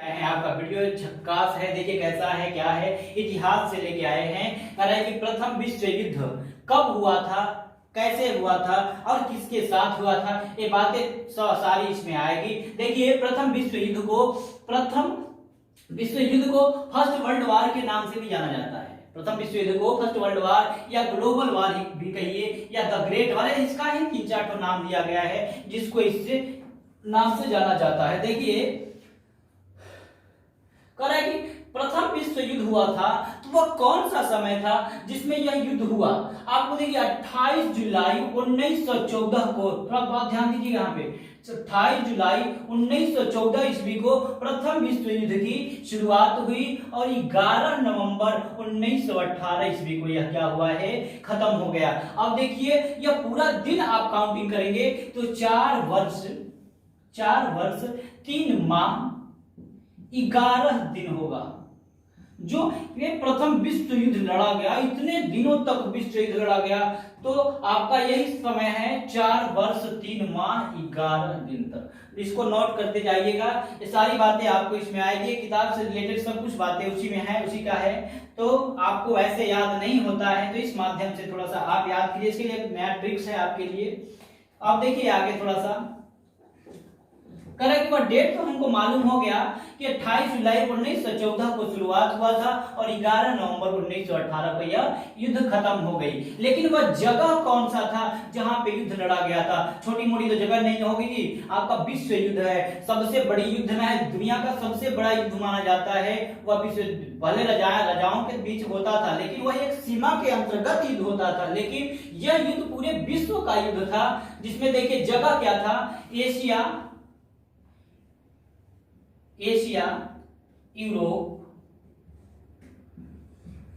है आपका वीडियो झक्कास है। देखिए कैसा है, क्या है, इतिहास से लेके आए हैं। कह रहा है कि प्रथम विश्व युद्ध कब हुआ था, कैसे हुआ था और किसके साथ हुआ था, ये बातें सारी इसमें आएगी। देखिए प्रथम विश्व युद्ध को फर्स्ट वर्ल्ड वार के नाम से भी जाना जाता है। प्रथम विश्व युद्ध को फर्स्ट वर्ल्ड वार या ग्लोबल वार भी कहिए या द ग्रेट वार, इसका ही 3-4 नाम दिया गया है जिसको इससे नाम से जाना जाता है। देखिए कह रहा है कि प्रथम विश्व युद्ध हुआ था तो वह कौन सा समय था जिसमें यह युद्ध हुआ। आपको देखिए 28 जुलाई 1914 को, थोड़ा बहुत ध्यान दीजिए यहाँ पे, 28 जुलाई 1914 ईस्वी को प्रथम विश्व युद्ध की शुरुआत हुई और 11 नवंबर 1918 ईस्वी को यह क्या हुआ है, खत्म हो गया। अब देखिए यह पूरा दिन आप काउंटिंग करेंगे तो 4 वर्ष 3 माह 11 दिन होगा जो ये प्रथम विश्व युद्ध लड़ा गया। इतने दिनों तक विश्व युद्ध लड़ा गया तो आपका यही समय है 4 वर्ष 3 माह 11 दिन तक। इसको नोट करते जाइएगा, ये सारी बातें आपको इसमें आएगी। किताब से रिलेटेड सब कुछ बातें उसी में है, उसी का है, तो आपको ऐसे याद नहीं होता है तो इस माध्यम से थोड़ा सा आप याद कीजिए। इसके लिए एक नया ट्रिक्स है आपके लिए। आप देखिए आगे थोड़ा सा करेक्ट, वह डेट तो हमको मालूम हो गया कि 28 जुलाई 1914 को शुरुआत हुआ था और 11 नवंबर 1918 को यह युद्ध खत्म हो गई। लेकिन वह जगह कौन सा था जहां पे युद्ध लड़ा गया था? छोटी मोटी तो जगह नहीं होगी जी, आपका विश्व युद्ध है, सबसे बड़ी युद्ध है, दुनिया का सबसे बड़ा युद्ध माना जाता है। वह विश्व भले राजाओं के बीच होता था लेकिन वह एक सीमा के अंतर्गत युद्ध होता था, लेकिन यह युद्ध पूरे विश्व का युद्ध था। जिसमें देखिए जगह क्या था, एशिया, यूरोप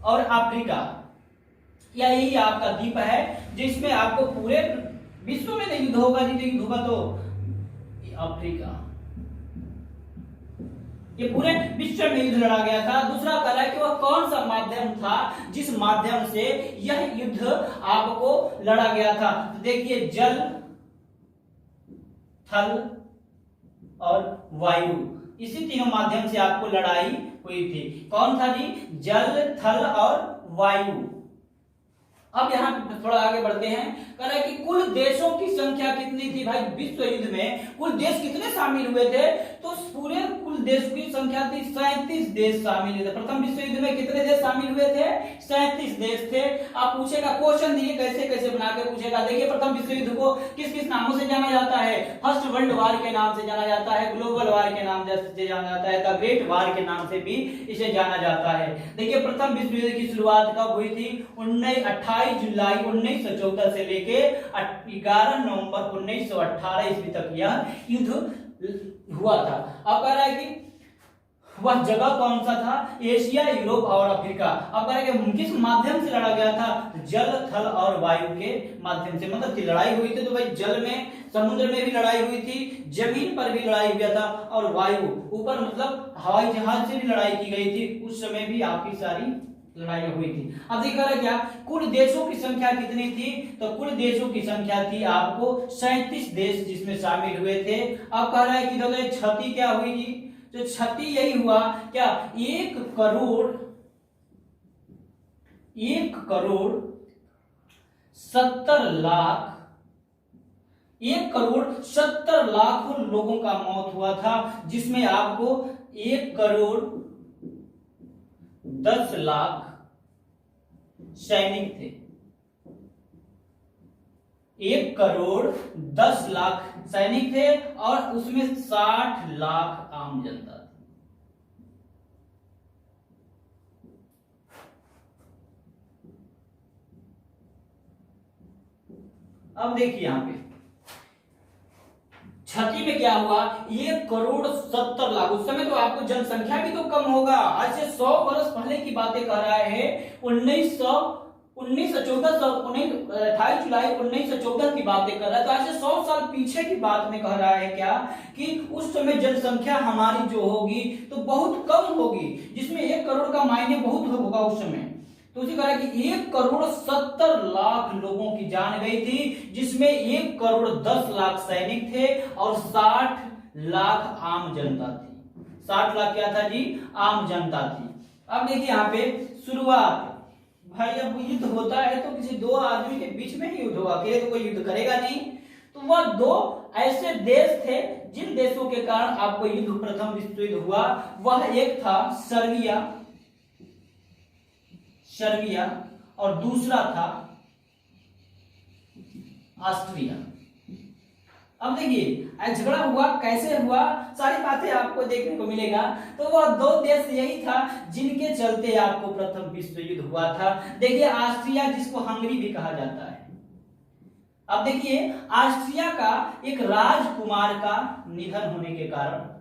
और अफ्रीका, या यही आपका द्वीप है जिसमें आपको पूरे विश्व में नहीं युद्ध होगा जी, युद्ध होगा तो अफ्रीका, ये पूरे विश्व में युद्ध लड़ा गया था। दूसरा कह रहा है कि वह कौन सा माध्यम था जिस माध्यम से यह युद्ध आपको लड़ा गया था। तो देखिए जल, थल और वायु, इसी तीनों माध्यम से आपको लड़ाई हुई थी। कौन था जी? जल, थल और वायु। अब यहाँ थोड़ा आगे बढ़ते हैं। कह रहा है कि कुल देशों की संख्या कितनी थी भाई विश्व युद्ध में? कुल देश कितने शामिल हुए थे? तो पूरे कुल देश की संख्या थी 37 देश शामिल हुए थे। प्रथम विश्व युद्ध में कितने देश शामिल हुए थे? 37 देश थे। आप पूछेगा क्वेश्चन दिए कैसे कैसे बनाकर पूछेगा। देखिए प्रथम विश्व युद्ध को किस किस नामों से जाना जाता है? फर्स्ट वर्ल्ड वार के नाम से जाना जाता है, ग्लोबल वार के नाम से जाना जाता है, द ग्रेट वार के नाम से भी इसे जाना जाता है। देखिए प्रथम विश्व युद्ध की शुरुआत कब हुई थी? 28 जुलाई 1914 से लेके 11 नवंबर 1918 ईस्वी तक यह युद्ध हुआ था। अब कह रहा है कि वह जगह कौन सा था? एशिया, यूरोप और अफ्रीका। अब कह रहा है कि किस माध्यम से लड़ा गया था? जल, थल और वायु के माध्यम से। मतलब कि लड़ाई हुई थी तो भाई जल में, समुद्र में भी लड़ाई हुई थी, जमीन पर भी लड़ाई हुआ था और वायु ऊपर मतलब हवाई जहाज से भी लड़ाई की गई थी। उस समय भी आपकी सारी लड़ाई हुई थी। अब देखा रहा क्या कुल देशों की संख्या कितनी थी? तो कुल देशों की संख्या थी आपको 37 देश जिसमें शामिल हुए थे। अब कह रहा है कि देखो क्षति क्या हुई जी? तो क्षति यही हुआ क्या, 1 करोड़ 70 लाख लोगों का मौत हुआ था, जिसमें आपको 1 करोड़ 10 लाख सैनिक थे। 1 करोड़ 10 लाख सैनिक थे और उसमें 60 लाख आम जनता थी। अब देखिए यहां पे क्षति में क्या हुआ, 1 करोड़ 70 लाख। उस समय तो आपको जनसंख्या भी तो कम होगा। आज से 100 वर्ष पहले की बातें कर रहा है। 28 जुलाई 1914 की बातें कर रहा है, तो आज से 100 साल पीछे की बात में कह रहा है क्या कि उस समय जनसंख्या हमारी जो होगी तो बहुत कम होगी, जिसमें 1 करोड़ का मायने बहुत होगा उस समय। तो उसी कहा कि 1 करोड़ 70 लाख लोगों की जान गई थी, जिसमें 1 करोड़ 10 लाख सैनिक थे और 60 लाख आम जनता थी। 60 लाख क्या था जी, आम जनता थी। अब देखिए यहाँ पे शुरुआत, भाई अब युद्ध होता है तो किसी दो आदमी के बीच में ही युद्ध होगा, अकेले तो कोई युद्ध करेगा नहीं। तो वह दो ऐसे देश थे जिन देशों के कारण आपको युद्ध, प्रथम विश्व युद्ध हुआ। वह एक था सर्बिया और दूसरा था ऑस्ट्रिया। अब देखिए झगड़ा हुआ, कैसे हुआ, सारी बातें आपको देखने को मिलेगा। तो वह दो देश यही था जिनके चलते आपको प्रथम विश्व युद्ध हुआ था। देखिए ऑस्ट्रिया, जिसको हंगरी भी कहा जाता है। अब देखिए ऑस्ट्रिया का एक राजकुमार का निधन होने के कारण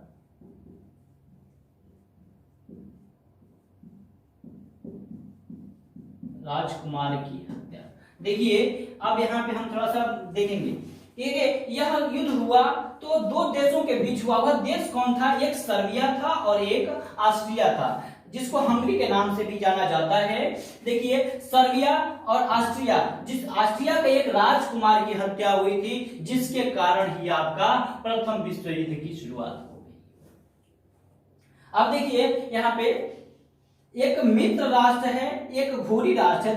राजकुमार की हत्या। देखिए अब यहाँ पे हम थोड़ा सा देखेंगे, यह युद्ध हुआ तो दो देशों के बीच हुआ। वह देश कौन था? एक सर्बिया था और एक ऑस्ट्रिया था, जिसको हंगरी के नाम से भी जाना जाता है। देखिए सर्बिया और ऑस्ट्रिया, जिस ऑस्ट्रिया के एक राजकुमार की हत्या हुई थी, जिसके कारण ही आपका प्रथम विश्व युद्ध की शुरुआत हो गई। अब देखिए यहाँ पे एक मित्र राष्ट्र है, एक घोरी राष्ट्र है।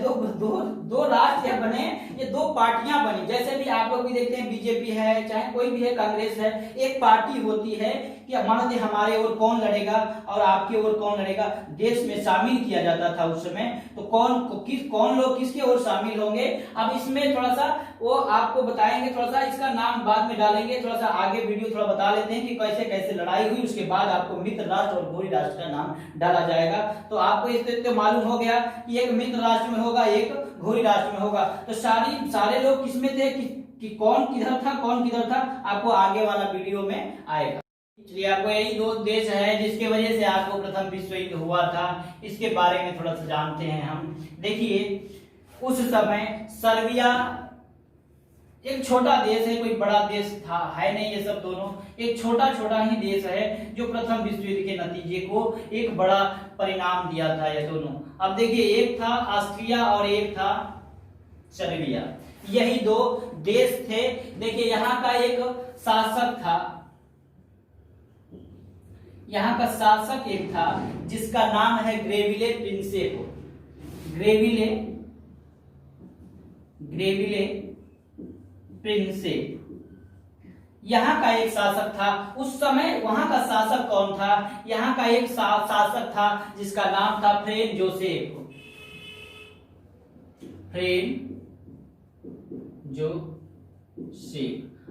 दो राष्ट्र बने, ये दो पार्टियां बनी। जैसे भी आप लोग भी देखते हैं, बीजेपी है, चाहे कोई भी है, कांग्रेस है, एक पार्टी होती है कि मान लीजिए हमारे ओर कौन लड़ेगा और आपके ओर कौन लड़ेगा। देश में शामिल किया जाता था उस समय, तो कौन लोग किसके ओर शामिल होंगे। अब इसमें थोड़ा सा वो आपको बताएंगे, थोड़ा सा इसका नाम बाद में डालेंगे, थोड़ा सा आगे वीडियो थोड़ा बता लेते हैं कि कैसे कैसे लड़ाई हुई। उसके बाद आपको मित्र राष्ट्र और घोरी राष्ट्र का नाम डाला जाएगा। तो आपको इससे मालूम हो गया कि एक मित्र राष्ट्र में होगा, एक घोरी राष्ट्र में होगा। तो सारे लोग किसमें थे कि कौन किधर था, कौन किधर था, आपको आगे वाला वीडियो में आएगा। इसलिए आपको यही दो देश है जिसके वजह से आपको प्रथम विश्व युद्ध हुआ था, इसके बारे में थोड़ा सा जानते हैं हम। देखिए उस समय सर्बिया एक छोटा देश है, कोई बड़ा देश था है नहीं, ये सब दोनों एक छोटा छोटा ही देश है जो प्रथम विश्व युद्ध के नतीजे को एक बड़ा परिणाम दिया था ये दोनों। अब देखिए एक था ऑस्ट्रिया और एक था सर्बिया, यही दो देश थे। देखिए यहाँ का एक शासक था, यहाँ का शासक एक था जिसका नाम है ग्रेविले प्रिंसेप। ग्रेविले प्रिंसेप यहाँ का एक शासक था। उस समय वहां का शासक कौन था? यहाँ का एक शासक था जिसका नाम था फ्रेन जोसेफ।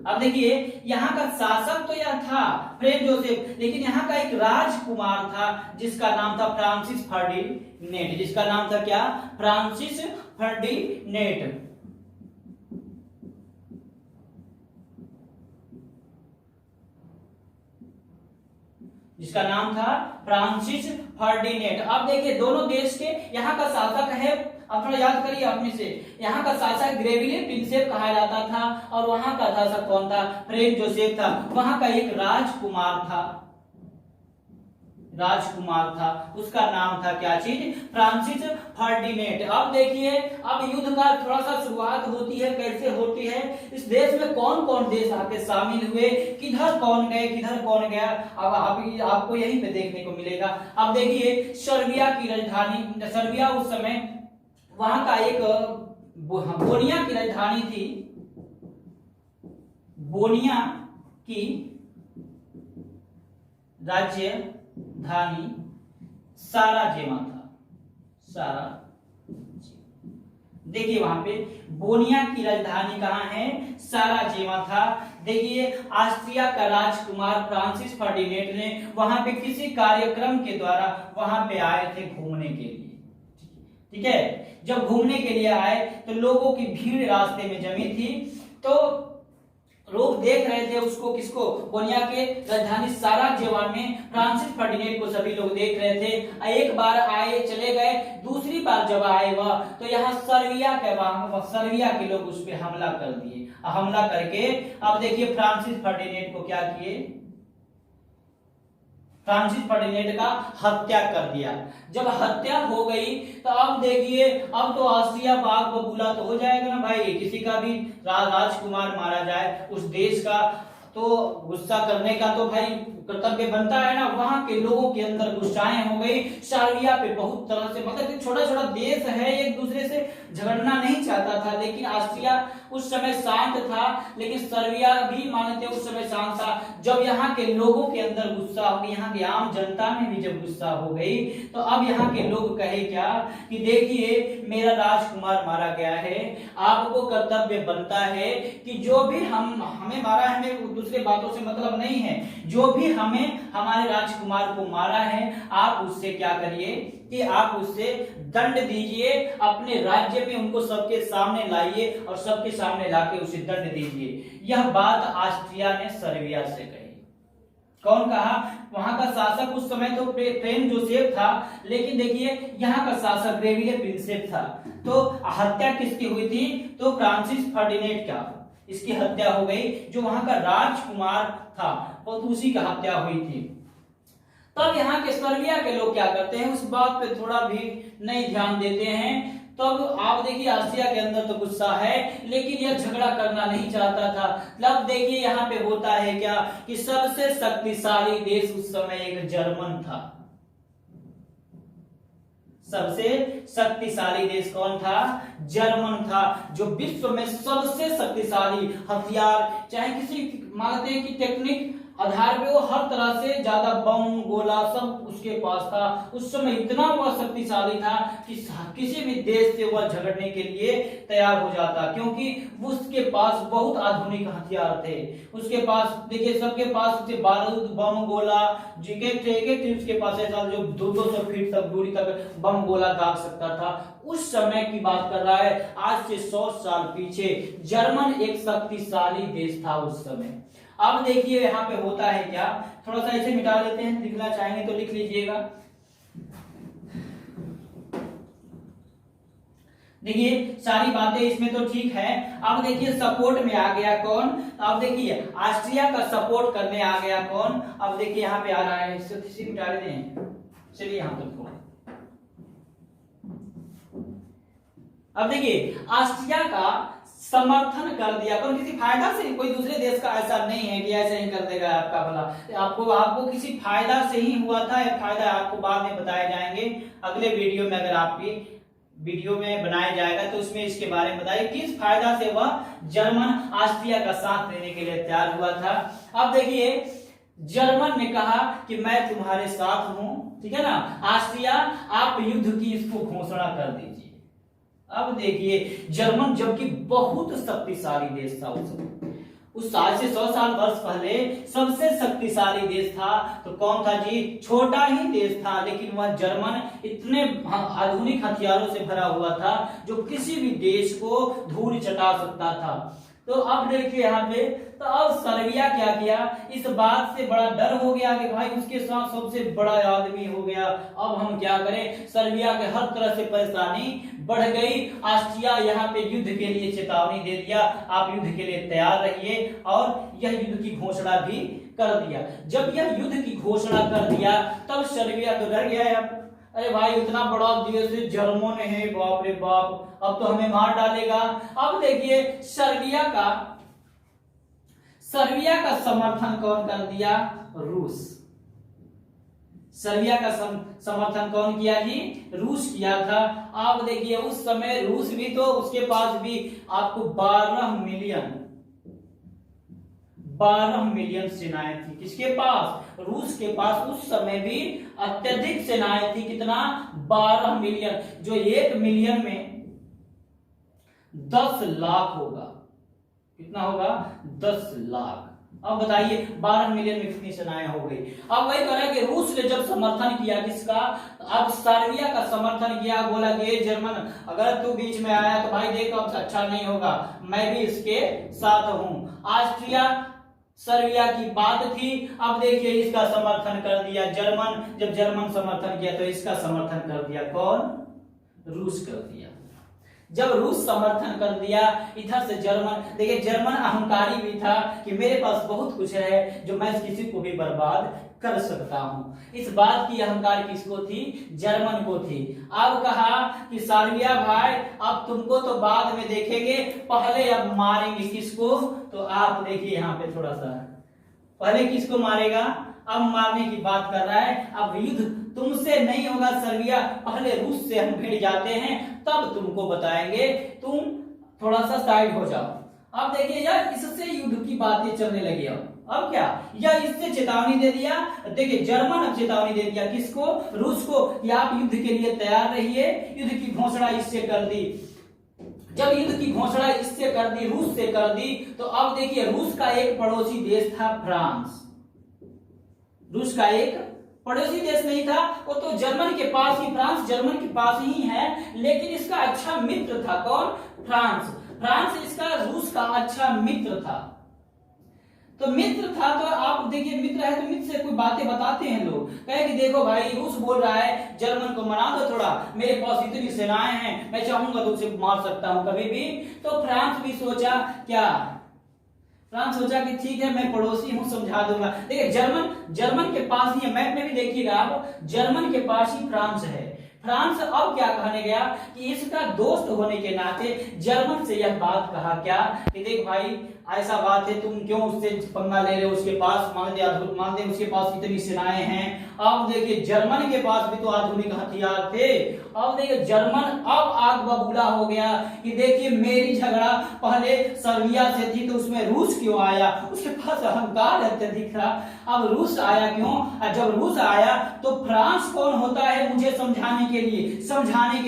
अब देखिए यहाँ का शासक तो यह था फ्रेन जोसेफ, लेकिन यहाँ का एक राजकुमार था जिसका नाम था फ्रांसिस फर्डिनेंट। जिसका नाम था क्या? Francis Ferdinand. जिसका नाम था फ्रांसिस फर्डिनेंट। अब देखिए दोनों देश के यहाँ का शासक है, अब थोड़ा याद करिए अपने से। यहाँ का शासक ग्रेविले प्रिंसेप कहा जाता था और वहां का शासक कौन था? फ्रेन जोसेफ था। वहां का एक राजकुमार था, उसका नाम था क्या चीज? Francis Ferdinand. अब देखिए अब युद्ध का थोड़ा सा शुरुआत होती है, कैसे होती है, इस देश में कौन कौन देश आके शामिल हुए, किधर कौन गए, किधर कौन गया, अब आपको यहीं पे देखने को मिलेगा। अब देखिए सर्बिया की राजधानी, सर्बिया उस समय वहां का एक बोनिया की राजधानी थी, बोनिया की राजधानी साराजेवा था। देखिए वहां पे बोनिया की राजधानी कहाँ है? साराजेवा था। देखिए ऑस्ट्रिया का राजकुमार फ्रांसिस फर्डिनेंट ने वहां पे किसी कार्यक्रम के द्वारा वहां पे आए थे घूमने के लिए। ठीक है, जब घूमने के लिए आए तो लोगों की भीड़ रास्ते में जमी थी, तो लोग देख रहे थे उसको, किसको? बोनिया के राजधानी साराजेवा में फ्रांसिस फर्डिनेंट को सभी लोग देख रहे थे। एक बार आए चले गए, दूसरी बार जब आए वह, तो यहाँ सर्बिया के लोग उस पर हमला कर दिए। हमला करके अब देखिए फ्रांसिस फर्डिनेंट को क्या किए? फ्रांसिस फर्डिनेंट का हत्या कर दिया। जब हत्या हो गई तो अब देखिए अब तो ऑस्ट्रिया बाग बबूला तो हो जाएगा ना भाई, किसी का भी राजकुमार मारा जाए उस देश का, तो गुस्सा करने का तो भाई कर्तव्य बनता है ना, वहां के लोगों के अंदर गुस्साएं हो गई। सर्बिया पे बहुत तरह से, मतलब छोटा छोटा देश है, एक दूसरे से झगड़ना नहीं चाहता था, लेकिन ऑस्ट्रिया उस समय शांत था, लेकिन सर्बिया भी मानते उस समय शांत था। जब यहाँ के लोगों के अंदर गुस्सा हो गई, यहाँ की आम जनता में भी जब गुस्सा हो गई, तो अब यहाँ के लोग कहे क्या कि देखिए मेरा राजकुमार मारा गया है, आपको कर्तव्य बनता है कि जो भी हमें मारा है, हमें दूसरे बातों से मतलब नहीं है, जो भी हमें हमारे राजकुमार को मारा है, आप उससे क्या करिए कि आप उससे दंड दीजिए, अपने राज्य में उनको सबके सामने लाइए और सबके सामने लाके उसे दंड दीजिए। यह बात ऑस्ट्रिया ने सर्बिया से कही। कौन कहा? वहां का शासक उस समय तो फ्रेंच जोसेफ था, लेकिन देखिए यहाँ का शासक रेविले प्रिंसेप था। तो हत्या किसकी हुई थी? तो फ्रांसिस फर्डिनेंड का इसकी हत्या हो गई, जो वहां का राजकुमार था, और उसी का हत्या हुई थी। तब यहाँ के सर्बिया के लोग क्या करते हैं, उस बात पे थोड़ा भी नहीं ध्यान देते हैं। तब आप देखिए ऑस्ट्रिया के अंदर तो गुस्सा है, लेकिन यह झगड़ा करना नहीं चाहता था। तब देखिए यहाँ पे होता है क्या कि सबसे शक्तिशाली देश उस समय एक जर्मन था। सबसे शक्तिशाली देश कौन था? जर्मन था, जो विश्व में सबसे शक्तिशाली हथियार, चाहे किसी मानते हैं कि टेक्निक आधार पे वो हर तरह से ज्यादा बम गोला सब उसके पास था। उस समय इतना वह शक्तिशाली था कि किसी भी देश से वह झगड़ने के लिए तैयार हो जाता, क्योंकि उसके पास बहुत आधुनिक हथियार थे। उसके पास देखिए सबके पास बारूद बम गोला उसके पास ऐसा जो 200 फीट तक दूरी तक बम गोला दाग सकता था। उस समय की बात कर रहा है, आज से 100 साल पीछे जर्मन एक शक्तिशाली देश था उस समय। अब देखिए यहाँ पे होता है क्या, थोड़ा सा इसे मिटा देते हैं, लिखना चाहेंगे तो लिख लीजिएगा। देखिए सारी बातें इसमें तो ठीक है। अब देखिए सपोर्ट में आ गया कौन? अब देखिए ऑस्ट्रिया का सपोर्ट करने आ गया कौन? अब देखिए यहाँ पे आ रहा है, इसे मिटा देते हैं, चलिए यहाँ पर थोड़ा। अब देखिए ऑस्ट्रिया का समर्थन कर दिया, पर किसी फायदा से, कोई दूसरे देश का ऐसा नहीं है कि ऐसे ही कर देगा आपका भला। आपको किसी फायदा से ही हुआ था। यह फायदा आपको बाद में बताए जाएंगे अगले वीडियो में, अगर आपकी वीडियो में बनाया जाएगा तो उसमें इसके बारे में बताइए किस फायदा से वह जर्मन ऑस्ट्रिया का साथ देने के लिए तैयार हुआ था। अब देखिए जर्मन ने कहा कि मैं तुम्हारे साथ हूं, ठीक है ना। ऑस्ट्रिया आप युद्ध की इसको घोषणा कर दीजिए। अब देखिए जर्मन जबकि बहुत शक्तिशाली देश था उस आज से 100 साल वर्ष पहले सबसे शक्तिशाली देश था, तो कौन था जी? छोटा ही देश था, लेकिन वह जर्मन इतने आधुनिक हथियारों से भरा हुआ था जो किसी भी देश को धूल चटा सकता था। तो अब देखिए यहाँ पे, तो अब सर्बिया क्या किया, इस बात से बड़ा डर हो गया कि भाई उसके साथ सबसे बड़ा आदमी हो गया, अब हम क्या करें। सर्बिया के हर तरह से परेशानी बढ़ गई। ऑस्ट्रिया यहाँ पे युद्ध के लिए चेतावनी दे दिया, आप युद्ध के लिए तैयार रहिए, और यह युद्ध की घोषणा भी कर दिया। जब यह युद्ध की घोषणा कर दिया तब सर्बिया तो डर गया। अरे भाई इतना बड़ा देश जर्मन है, बाप रे बाप, अब तो हमें मार डालेगा। अब देखिए सर्बिया का समर्थन कौन कर दिया? रूस। सर्बिया का समर्थन कौन किया जी? रूस किया था। आप देखिए उस समय रूस भी तो, उसके पास भी आपको 12 मिलियन सेनाएं थी। किसके पास? रूस के पास उस समय भी अत्यधिक सेनाएं थी। कितना? 12 मिलियन, जो 1 मिलियन में 10 लाख होगा। कितना होगा? 10 लाख। अब बताइए 12 मिलियन में कितनी सेनाएं हो गई। अब वही कह रहा है कि रूस ने जब समर्थन किया किसका? अब सर्बिया का समर्थन किया, बोला कि जर्मन अगर तू बीच में आया तो भाई देखो अब अच्छा नहीं होगा, मैं भी इसके साथ हूं। ऑस्ट्रिया सर्बिया की बात थी। अब देखिए इसका समर्थन कर दिया जर्मन। जब जर्मन समर्थन किया तो इसका समर्थन कर दिया कौन? रूस कर दिया। जब रूस समर्थन कर दिया, इधर से जर्मन, देखिए जर्मन अहंकारी भी था कि मेरे पास बहुत कुछ है जो मैं किसी को भी बर्बाद कर सकता हूं। इस बात की अहंकार किसको थी? जर्मन को थी। अब कहा कि सर्बिया भाई अब तुमको तो बाद में देखेंगे, पहले अब मारेंगे किसको? तो आप देखिए यहाँ पे थोड़ा सा, पहले किसको मारेगा? अब मारने की बात कर रहा है। अब युद्ध तुमसे नहीं होगा सर्बिया, पहले रूस से हम भिड़ जाते हैं, तब तुमको बताएंगे, तुम थोड़ा सा साइड हो जाओ। अब देखिए यार, इससे युद्ध की बातें चलने लगी। अब क्या, या इससे चेतावनी दे दिया। देखिए जर्मन अब चेतावनी दे दिया किसको, रूस को, कि आप युद्ध के लिए तैयार रहिए। युद्ध की घोषणा इससे कर दी। जब युद्ध की घोषणा इससे कर दी, रूस से कर दी, तो अब देखिए रूस का एक पड़ोसी देश था फ्रांस। रूस का एक पड़ोसी देश नहीं था, वो तो जर्मन के पास ही, फ्रांस जर्मन के पास ही है, लेकिन इसका अच्छा मित्र था। कौन? फ्रांस। फ्रांस इसका रूस का अच्छा मित्र था। तो मित्र था, तो आप देखिए मित्र है तो मित्र से कोई बातें बताते हैं लोग, कहे कि देखो भाई रूस बोल रहा है जर्मन को मना दो थोड़ा, मेरे पास इतनी सेनाएं हैं, मैं चाहूंगा तो उसे मार सकता हूं कभी भी। तो फ्रांस भी सोचा क्या, फ्रांस सोचा कि ठीक है मैं पड़ोसी हूं, समझा दूंगा। देखिए जर्मन के पास ही, मैप में भी देखिएगा आप, जर्मन के पास ही फ्रांस है। फ्रांस अब क्या कहने गया कि इसका दोस्त होने के नाते जर्मन से यह बात कहा क्या कि देख भाई ऐसा बात है, तुम क्यों उससे पंगा ले रहे हो, उसके पास मान दे उसके पास इतनी सेनाएं हैं। अब देखिए जर्मन के पास भी तो आधुनिक हथियार थे। अब देखिए जर्मन अब आग बबूला हो गया कि देखिए मेरी झगड़ा पहले सर्बिया से थी, तो उसमें रूस क्यों आया, उसके पास अहंकार अत्यधिक था, अब रूस आया क्यों। और जब रूस आया तो फ्रांस कौन होता है मुझे समझाने के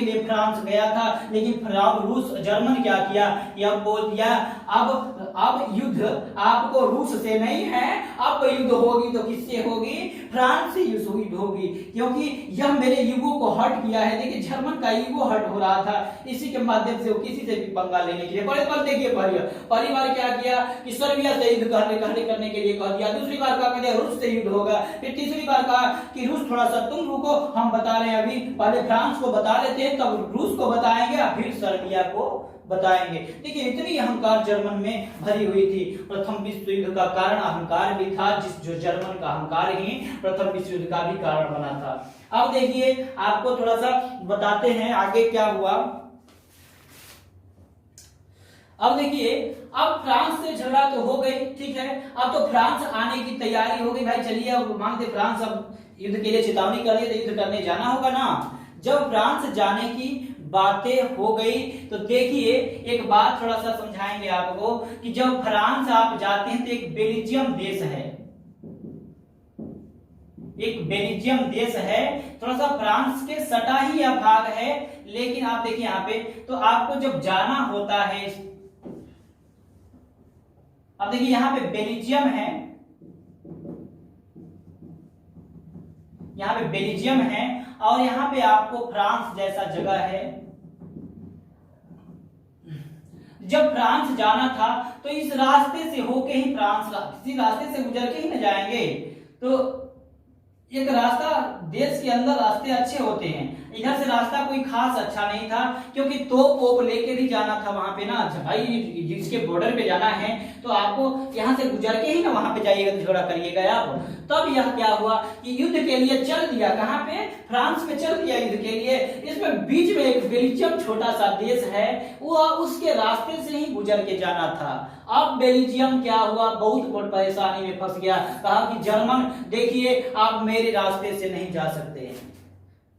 लिए फ्रांस गया था, लेकिन रूस जर्मन क्या किया, यह बोल दिया अब युद्ध आपको रूस से नहीं है, अब युद्ध होगी तो किससे होगी, फ्रांस से युद्ध होगी, क्योंकि यह मेरे ईगो को हर्ट किया है। देखिए जर्मन का ईगो हर्ट हो रहा था, इसी के माध्यम से वो किसी से भी पंगा लेने के लिए देखिए पहली बार क्या किया कि सर्बिया से युद्ध करने के लिए कह दिया, दूसरी बार कहा कि रूस से युद्ध होगा, फिर तीसरी बार कहा कि रूस थोड़ा सा तुम रुको, हम बता रहे हैं, अभी पहले फ्रांस को बता लेते हैं तब रूस को बताएंगे फिर सर्बिया को बताएंगे। देखिए इतनी अहंकार जर्मन में भरी हुई थी। प्रथम विश्व युद्ध का कारण अहंकार भी था, जो जर्मन का अहंकार ही प्रथम विश्व युद्ध का भी कारण बना था। अब देखिए आपको थोड़ा सा बताते हैं आगे क्या हुआ। अब देखिए अब फ्रांस से झगड़ा तो हो गई, ठीक है, अब तो फ्रांस आने की तैयारी हो गई। भाई चलिए अब मानते फ्रांस अब युद्ध के लिए चेतावनी कर रही है, तो युद्ध करने जाना होगा ना। जब फ्रांस जाने की बातें हो गई तो देखिए एक बात थोड़ा सा समझाएंगे आपको कि जब फ्रांस आप जाते हैं तो एक बेल्जियम देश है, थोड़ा सा फ्रांस के सटा ही यह भाग है, लेकिन आप देखिए यहाँ पे तो आपको जब जाना होता है, अब देखिए यहाँ पे बेल्जियम है, यहाँ पे बेल्जियम है और यहाँ पे आपको फ्रांस जैसा जगह है। जब फ्रांस जाना था तो इस रास्ते से होके ही किसी रास्ते से गुजर के ही न जाएंगे, तो एक रास्ता देश के अंदर रास्ते अच्छे होते हैं, इधर से रास्ता कोई खास अच्छा नहीं था, क्योंकि तोप लेके भी जाना था वहां पे ना। भाई जिसके बॉर्डर पे जाना है तो आपको यहाँ से गुजर के ही ना वहां पे जाइएगा, झगड़ा करिएगा आप। तब यह क्या हुआ कि युद्ध के लिए चल दिया, कहाँ पे, फ्रांस में चल दिया युद्ध के लिए। इसमें बीच में एक बेल्जियम छोटा सा देश है, वो उसके रास्ते से ही गुजर के जाना था। अब बेल्जियम क्या हुआ, बहुत बड़ी परेशानी में फंस गया, कहा कि जर्मन देखिए आप मेरे रास्ते से नहीं जा सकते,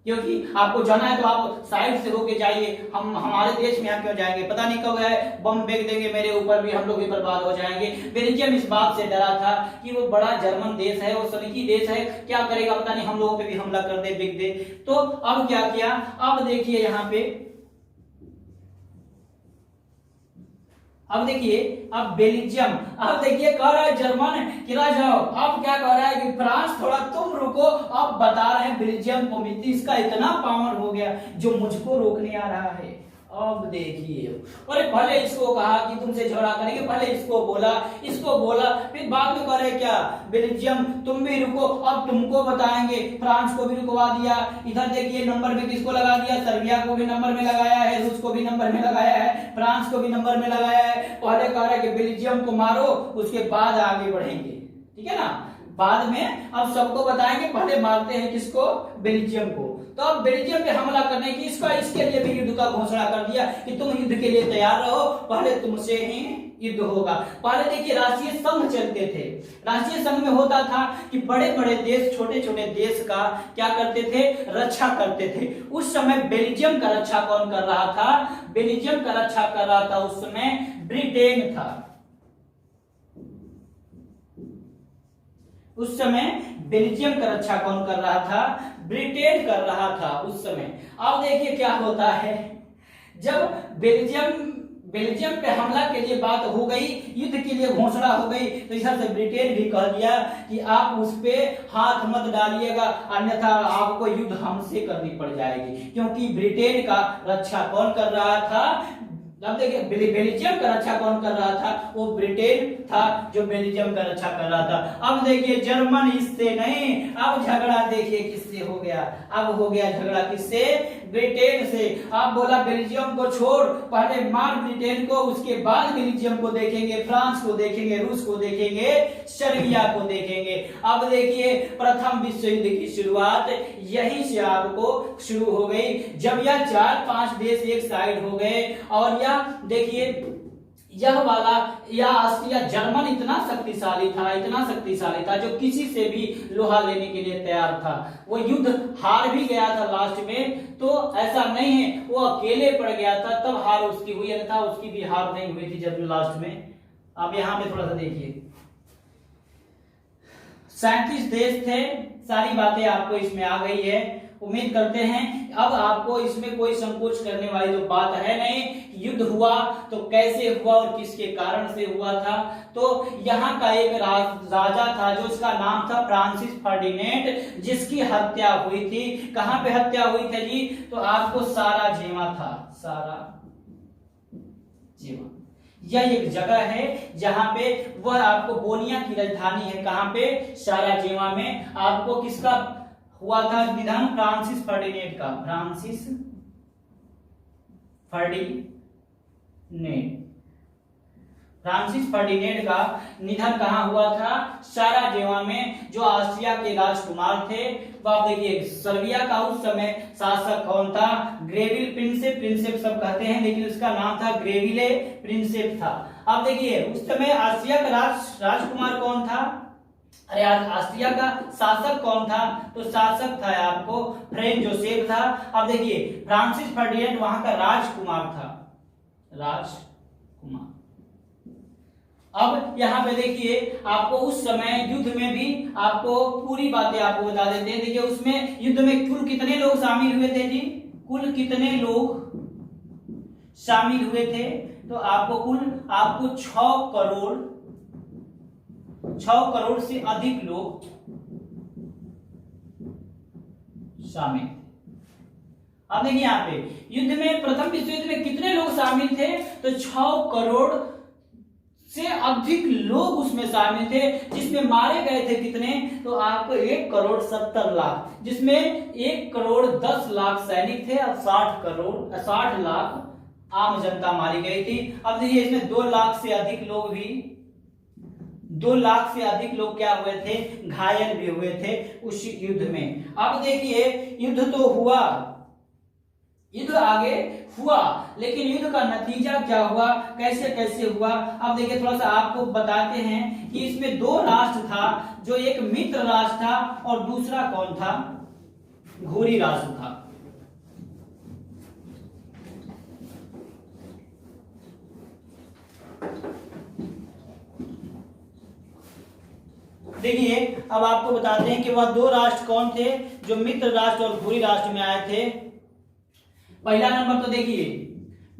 क्योंकि आपको जाना है तो आप साइड से होके जाइए, हम हमारे देश में यहाँ क्यों जाएंगे, पता नहीं कब है बम फेंक देंगे मेरे ऊपर भी, हम लोग भी बर्बाद हो जाएंगे। बेल्जियम इस बात से डरा था कि वो बड़ा जर्मन देश है, वो सलीकी देश है, क्या करेगा पता नहीं, हम लोगों पे भी हमला कर दे, बिक दे। तो अब क्या किया, अब देखिए यहाँ पे, अब देखिए अब बेल्जियम, अब देखिए कह रहा है जर्मन कि जाओ, अब क्या कह रहा है कि फ्रांस थोड़ा तुम रुको, अब बता रहे हैं बेल्जियम को, इसका इतना पावर हो गया जो मुझको रोकने आ रहा है। अब देखिए, अरे पहले इसको कहा कि तुमसे झगड़ा करेंगे, पहले इसको बोला, फिर बाद में कह रहे क्या, बेल्जियम तुम भी रुको, अब तुमको बताएंगे, फ्रांस को भी रुकवा दिया। इधर देखिए नंबर में किसको लगा दिया, सर्बिया को भी नंबर में लगाया है, रूस को भी नंबर में लगाया है, फ्रांस को भी नंबर में लगाया है। पहले कह रहे कि बेल्जियम को मारो, उसके बाद आगे बढ़ेंगे, ठीक है ना, बाद में अब सबको बताएंगे, पहले मारते हैं किसको, बेल्जियम को। तो अब बेल्जियम पे हमला करने की इसके लिए भी युद्ध का घोषणा कर दिया कि तुम युद्ध के लिए तैयार रहो, पहले तुमसे ही युद्ध होगा। पहले देखिए राष्ट्रीय संघ चलते थे। राष्ट्रीय संघ में होता था कि बड़े बड़े देश छोटे छोटे देश का क्या करते थे, रक्षा करते थे। उस समय बेल्जियम का रक्षा कौन कर रहा था, बेल्जियम का रक्षा कर रहा था उस समय ब्रिटेन था। उस समय बेल्जियम का रक्षा कौन कर रहा था, ब्रिटेन कर रहा था उस समय। अब देखिए क्या होता है, जब बेल्जियम पे हमला के लिए बात हो गई, युद्ध के लिए घोषणा हो गई, तो इधर से ब्रिटेन भी कह दिया कि आप उस पे हाथ मत डालिएगा, अन्यथा आपको युद्ध हमसे करनी पड़ जाएगी। क्योंकि ब्रिटेन का रक्षा कौन कर रहा था, अब देखिए बेल्जियम का रक्षा कौन कर रहा था, वो ब्रिटेन था जो बेल्जियम का रक्षा कर रहा था। अब देखिए जर्मन इससे नहीं, अब झगड़ा देखिए किससे हो गया, अब हो गया झगड़ा किससे, ब्रिटेन से। अब बोला बेल्जियम को छोड़, पहले मार ब्रिटेन को, उसके बाद बेल्जियम को देखेंगे, फ्रांस को देखेंगे, रूस को देखेंगे, सर्बिया को देखेंगे। अब देखिए प्रथम विश्व युद्ध की शुरुआत यहीं से आपको शुरू हो गई, जब यह 4-5 देश एक साइड हो गए। और यह देखिए यह ऑस्ट्रिया जर्मन इतना शक्तिशाली था जो किसी से भी लोहा लेने के लिए तैयार था। वो युद्ध हार भी गया था लास्ट में, तो ऐसा नहीं है वो अकेले पड़ गया था तब हार उसकी हुई, अन्यथा उसकी भी हार नहीं हुई थी जब लास्ट में। अब यहाँ पे थोड़ा सा देखिए 37 देश थे, सारी बातें आपको इसमें आ गई है। उम्मीद करते हैं अब आपको इसमें कोई संकोच करने वाली तो बात है नहीं। युद्ध हुआ तो कैसे हुआ और किसके कारण से हुआ था। तो यहाँ का एक राजा था जो उसका नाम था फ्रांसिस फर्डिनेंड, जिसकी हत्या हुई थी। कहाँ पे हत्या हुई थी जी, तो आपको साराजेवा था, साराजेवा। यह एक जगह है जहां पे वह आपको बोनिया की राजधानी है, कहां पे, साराजेवा में। आपको किसका हुआ था निधन, फ्रांसिस फर्डिनेंड का, फ्रांसिस फर्डिनेंड का निधन कहां हुआ था, साराजेवा में। जो ऑस्ट्रिया के राजकुमार थे, वो आप देखिए सर्बिया का उस समय शासक कौन था, ग्रेविल प्रिंसेप सब कहते हैं, लेकिन उसका नाम था ग्रेविले प्रिंसेप था। अब देखिए उस समय ऑस्ट्रिया का राजकुमार कौन था, अरे ऑस्ट्रिया का शासक कौन था, तो शासक था आपको फ्रेंच जोसेफ था। अब देखिए फ्रांसिस फर्डिनेंड वहां का राजकुमार था, राजकुमार। अब यहाँ पे देखिए आपको उस समय युद्ध में भी आपको पूरी बातें आपको बता देते हैं। देखिए उसमें युद्ध में कुल कितने लोग शामिल हुए थे जी, कुल कितने लोग शामिल हुए थे, तो आपको 6 करोड़ से अधिक लोग शामिल। अब देखिए यहाँ पे युद्ध में, प्रथम विश्व युद्ध में कितने लोग शामिल थे, तो 6 करोड़ से अधिक लोग उसमें शामिल थे। जिसमें मारे गए थे कितने, तो आपको 1 करोड़ 70 लाख, जिसमें 1 करोड़ 10 लाख सैनिक थे और 60 लाख आम जनता मारी गई थी। अब देखिए इसमें 2 लाख से अधिक लोग क्या हुए थे, घायल भी हुए थे उस युद्ध में। अब देखिए युद्ध तो हुआ, युद्ध आगे हुआ, लेकिन युद्ध का नतीजा क्या हुआ, कैसे कैसे हुआ। अब देखिए थोड़ा सा आपको बताते हैं कि इसमें 2 राष्ट्र था, जो एक मित्र राष्ट्र था और दूसरा कौन था, घुरी राष्ट्र था। देखिए अब आपको बताते हैं कि वह 2 राष्ट्र कौन थे जो मित्र राष्ट्र और घुरी राष्ट्र में आए थे। पहला नंबर तो देखिए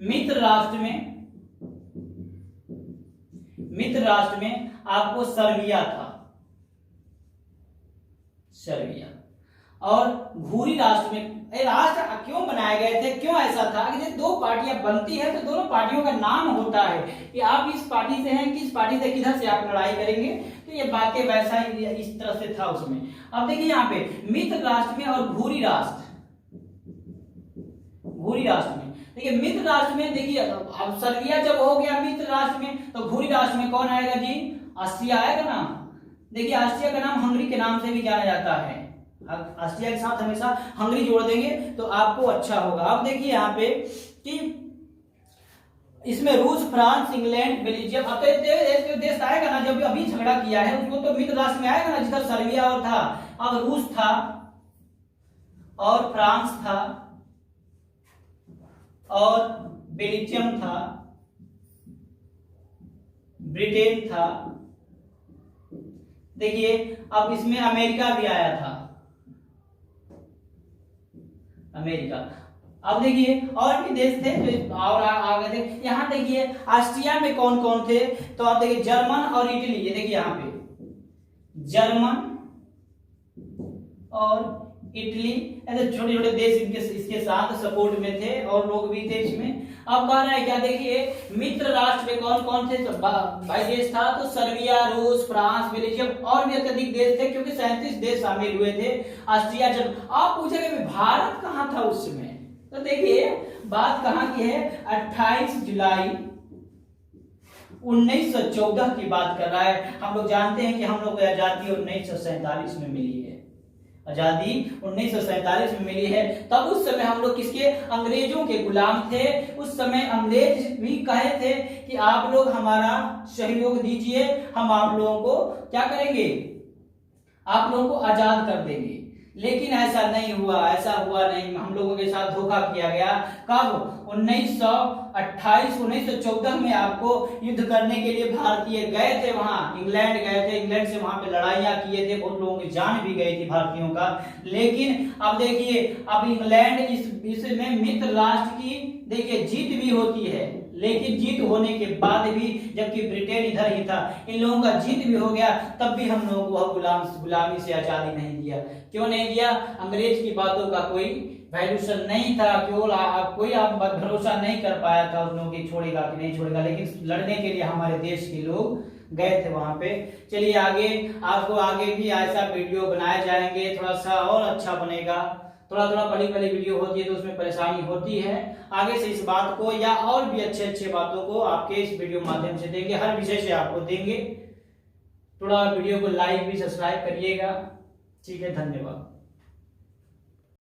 मित्र राष्ट्र में आपको सर्बिया था, और घुरी राष्ट्र में, राष्ट्र क्यों बनाए गए थे, क्यों ऐसा था कि जब 2 पार्टियां बनती है तो दोनों पार्टियों का नाम होता है कि आप इस पार्टी से हैं, किस पार्टी से, किधर से आप लड़ाई करेंगे। तो ये बातें वैसा ही इस तरह से था उसमें। अब देखिए यहाँ पे मित्र राष्ट्र में और घुरी राष्ट्र में, देखिए मित्र राष्ट्र में देखिए अब सर्बिया जब हो गया मित्र राष्ट्र में, तो घुरी राष्ट्र में कौन आएगा जी, ऑस्ट्रिया आएगा ना। देखिए ऑस्ट्रिया का नाम हंगरी के नाम से भी जाना जाता है। ऑस्ट्रिया के साथ हमेशा हंगरी जोड़ देंगे तो आपको अच्छा होगा। अब देखिए यहाँ पे कि इसमें रूस, फ्रांस, इंग्लैंड, बेल्जियम, अब तो देश आएगा ना, जब अभी झगड़ा किया है उसको तो मित्र राष्ट्र में आएगा ना, जिधर सर्बिया और था। अब रूस था और फ्रांस था और बेल्जियम था, ब्रिटेन था। देखिए अब इसमें अमेरिका भी आया था, अमेरिका। अब देखिए और भी देश थे जो और आगे थे। यहाँ देखिए ऑस्ट्रिया में कौन कौन थे, तो आप देखिए जर्मन और इटली, ये देखिए यहाँ पे जर्मन और इटली, ऐसे छोटे छोटे देश इसके साथ सपोर्ट में थे और लोग भी थे इसमें। अब कह रहा है क्या, देखिए मित्र राष्ट्र में कौन कौन थे, तो 22 देश था, तो सर्बिया, रूस, फ्रांस, बेल्जियम और भी अत्यधिक देश थे, क्योंकि 37 देश शामिल हुए थे। ऑस्ट्रिया जब आप पूछेंगे भारत कहाँ था उस समय, तो देखिए बात कहाँ की है, 28 जुलाई 1914 की बात कर रहा है। हम लोग जानते हैं कि हम लोग को आजादी 1947 में मिली है, आजादी 1947 में मिली है। तब उस समय हम लोग किसके, अंग्रेजों के गुलाम थे। उस समय अंग्रेज भी कहे थे कि आप लोग हमारा सहयोग दीजिए, हम आप लोगों को क्या करेंगे, आप लोगों को आजाद कर देंगे। लेकिन ऐसा नहीं हुआ, ऐसा हुआ नहीं, हम लोगों के साथ धोखा किया गया। कब, 1914 में आपको युद्ध करने के लिए भारतीय गए थे, वहां इंग्लैंड गए थे, इंग्लैंड से वहां पे लड़ाइयां किए थे, बहुत लोगों की जान भी गई थी भारतीयों का। लेकिन अब देखिए अब इंग्लैंड इसमें मित्र राष्ट्र की देखिए जीत भी होती है, लेकिन जीत होने के बाद भी, जबकि ब्रिटेन इधर ही था, इन लोगों का जीत भी हो गया, तब भी हम लोगों को गुलामी से आजादी नहीं दिया। क्यों नहीं दिया, अंग्रेज की बातों का कोई वैल्यूशन नहीं था, केवल कोई आप भरोसा नहीं कर पाया था उन लोगों की छोड़ेगा कि नहीं छोड़ेगा, लेकिन लड़ने के लिए हमारे देश के लोग गए थे वहां पे। चलिए आगे आपको आगे भी ऐसा वीडियो बनाए जाएंगे, थोड़ा सा और अच्छा बनेगा। थोड़ा थोड़ा बड़ी वीडियो होती है तो उसमें परेशानी होती है। आगे से इस बात को या और भी अच्छे अच्छे बातों को आपके इस वीडियो माध्यम से देंगे, हर विषय से आपको देंगे। थोड़ा वीडियो को लाइक भी, सब्सक्राइब करिएगा। ठीक है, धन्यवाद।